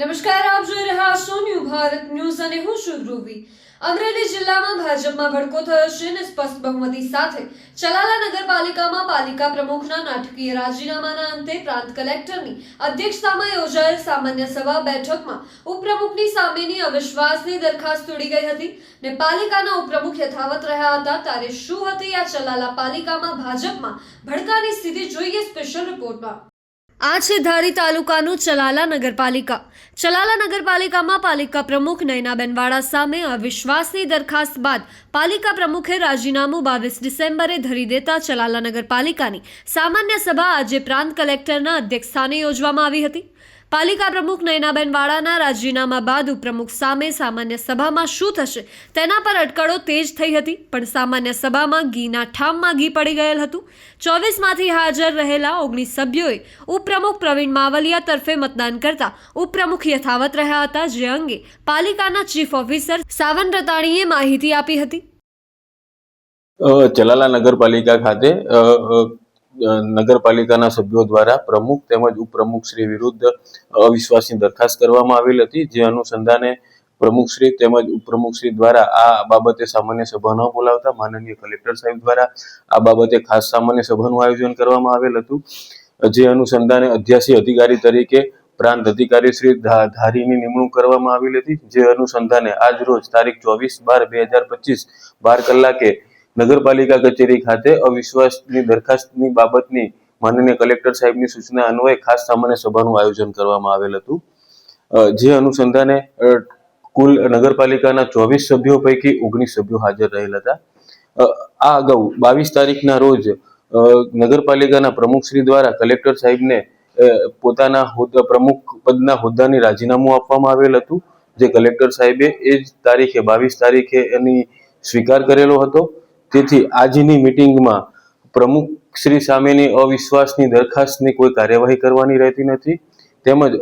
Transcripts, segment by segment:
નમસ્કાર, આપ જોઈ રહ્યા છો ન્યૂ ભારત ન્યૂઝ અને હું છું ધ્રુવી। અમરેલી જિલ્લામાં ભાજપમાં ભડકો થયો છે અને સ્પષ્ટ બહુમતી સાથે ચલાલા નગરપાલિકામાં પાલિકા પ્રમુખના નાટકીય રાજીનામાના અંતે પ્રાંત કલેક્ટરની અધ્યક્ષતામાં યોજાયેલ સામાન્ય સભા બેઠકમાં ઉપપ્રમુખની સામેની અવિશ્વાસની દરખાસ્ત તોડી ગઈ હતી ને પાલિકાના ઉપપ્રમુખ યથાવત રહ્યા હતા। ત્યારે શું હતી આ ચલાલા પાલિકામાં ભાજપમાં ભડકાની સ્થિતિ, જોઈએ સ્પેશિયલ રિપોર્ટમાં। આ છે ધારી તાલુકાનું ચલાલા નગરપાલિકા। ચલાલા નગરપાલિકામાં પાલિકા પ્રમુખ નયનાબેન વાળા સામે અવિશ્વાસની દરખાસ્ત બાદ પાલિકા પ્રમુખે રાજીનામું 22 ડિસેમ્બરે ધરી દેતા ચલાલા નગરપાલિકાની સામાન્ય સભા આજે પ્રાંત કલેક્ટરના અધ્યક્ષસ્થાને યોજવામાં આવી હતી। પાલિકા પ્રમુખ નયનાબેન વાળાના રાજીનામા બાદ ઉપપ્રમુખ સામે સામાન્ય સભામાં શું થશે તેના પર અટકળો તેજ થઈ હતી, પણ સામાન્ય સભામાં ઘીના ઠામમાં ઘી પડી ગયેલ હતું। 24માંથી હાજર રહેલા 19 સભ્યોએ ઉપપ્રમુખ પ્રવીણ માવલિયા તરફે મતદાન કરતા ઉપપ્રમુખ યથાવત રહ્યા હતા, જે અંગે પાલિકાના ચીફ ઓફિસર સાવન રતાણીએ માહિતી આપી હતી। ચલાલા નગરપાલિકા ખાતે નગરપાલિકાના સભ્યો દ્વારા પ્રમુખ તેમજ ઉપપ્રમુખ શ્રી વિરુદ્ધ અવિશ્વાસની દરખાસ્ત કરવામાં આવેલ હતી, જે અનુસંધાને પ્રમુખ શ્રી તેમજ ઉપપ્રમુખ શ્રી દ્વારા આ બાબતે સામાન્ય સભા ન બોલાવતા માનનીય કલેક્ટર સાહેબ દ્વારા આ બાબતે ખાસ સામાન્ય સભાનું આયોજન કરવામાં આવેલ હતું, જે અનુસંધાને અધ્યાસી અધિકારી તરીકે પ્રાંત અધિકારી શ્રી ધારીની નિમણૂક કરવામાં આવેલી હતી, જે અનુસંધાને આજ રોજ તારીખ 24/12/2025 12 કલાકે નગરપાલિકા કચેરી ખાતે અવિશ્વાસની દરખાસ્તની બાબતની માનનીય કલેક્ટર સાહેબની સૂચના અન્વયે ખાસ સામાન્ય સભાનું આયોજન કરવામાં આવેલ હતું, જે અનુસંધાને કુલ નગરપાલિકાના 24 સભ્યો પૈકી 19 સભ્યો હાજર રહેલ હતા। આ અગાઉ 22 તારીખના રોજ નગરપાલિકાના પ્રમુખશ્રી દ્વારા કલેક્ટર સાહેબને પોતાના પ્રમુખ પદના હોદ્દાની રાજીનામું આપવામાં આવેલ હતું, જે કલેક્ટર સાહેબે એ જ તારીખે 22 તારીખે એની સ્વીકાર કરેલો હતો। તેથી આજની મિટિંગમાં પ્રમુખશ્રી સામેની અવિશ્વાસની દરખાસ્તની કોઈ કાર્યવાહી કરવાની રહેતી નથી, તેમજ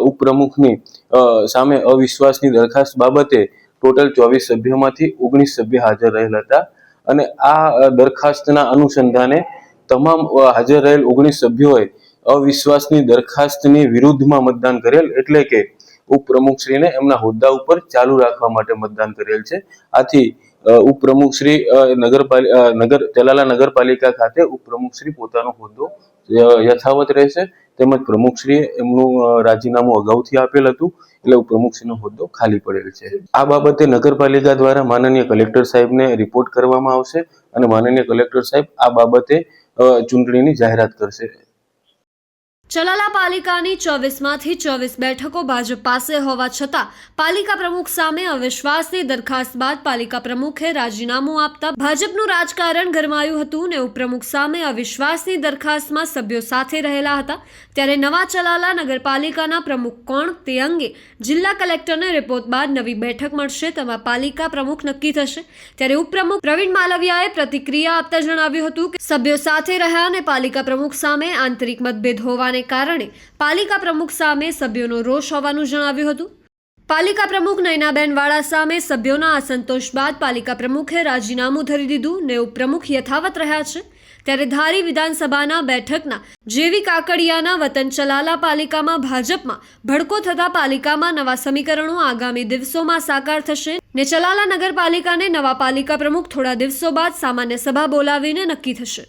ઉપપ્રમુખની સામે અવિશ્વાસની દરખાસ્ત બાબતે ટોટલ 24 સભ્યોમાંથી 19 સભ્ય હાજર રહેલ હતા અને આ દરખાસ્તના અનુસંધાને તમામ હાજર રહેલ 19 સભ્યોએ અવિશ્વાસની દરખાસ્તની વિરુદ્ધમાં મતદાન કરેલ, એટલે કે ઉપપ્રમુખશ્રીને એમના હોદ્દા ઉપર ચાલુ રાખવા માટે મતદાન કરેલ છે। આથી ઉપપ્રમુખશ્રી ચલાલા નગરપાલિકા ખાતે ઉપપ્રમુખશ્રી પોતાનો હોદ્દો યથાવત રહેશે, તેમજ પ્રમુખશ્રીએ એમનું રાજીનામું અગાઉથી આપેલ હતું, એટલે ઉપપ્રમુખશ્રીનો હોદ્દો ખાલી પડેલ છે। આ બાબતે નગરપાલિકા દ્વારા માનનીય કલેક્ટર સાહેબને રિપોર્ટ કરવામાં આવશે અને માનનીય કલેક્ટર સાહેબ આ બાબતે ચૂંટણીની જાહેરાત કરશે। ચલાલા પાલિકાની 24માંથી 24 બેઠકો ભાજપ પાસે હોવા છતાં પાલિકા પ્રમુખ સામે અવિશ્વાસની દરખાસ્ત બાદ પાલિકા પ્રમુખે રાજીનામું આપતા ભાજપનું રાજકારણ ગરમાયું હતું ને ઉપપ્રમુખ સામે અવિશ્વાસની દરખાસ્તમાં સભ્યો સાથે રહેલા હતા। ત્યારે નવા ચલાલા નગરપાલિકાના પ્રમુખ કોણ તે અંગે જિલ્લા કલેક્ટરને રિપોર્ટ બાદ નવી બેઠક મળશે, તેમાં પાલિકા પ્રમુખ નક્કી થશે। ત્યારે ઉપપ્રમુખ પ્રવીણ માલવિયાએ પ્રતિક્રિયા આપતા જણાવ્યું હતું કે સભ્યો સાથે રહ્યા અને પાલિકા પ્રમુખ સામે આંતરિક મતભેદ હોવાને કારણે પાલિકા પ્રમુખ સામે સભ્યોનો રોષ હોવાનું જણાવ્યું હતું। પાલિકા પ્રમુખ નયનાબેન વાળા સામે સભ્યોના અસંતોષ બાદ પાલિકા પ્રમુખે રાજીનામું ધરી દીધું ને ઉપપ્રમુખ યથાવત રહ્યા છે। ત્યારે ધારી વિધાનસભાના બેઠકના જેવી કાકડિયાના વતન ચલાલા પાલિકામાં ભાજપમાં ભડકો થતા પાલિકામાં નવા સમીકરણો આગામી દિવસોમાં સાકાર થશે ને ચલાલા નગરપાલિકાને નવા પાલિકા પ્રમુખ થોડા દિવસો બાદ સામાન્ય સભા બોલાવીને નક્કી થશે।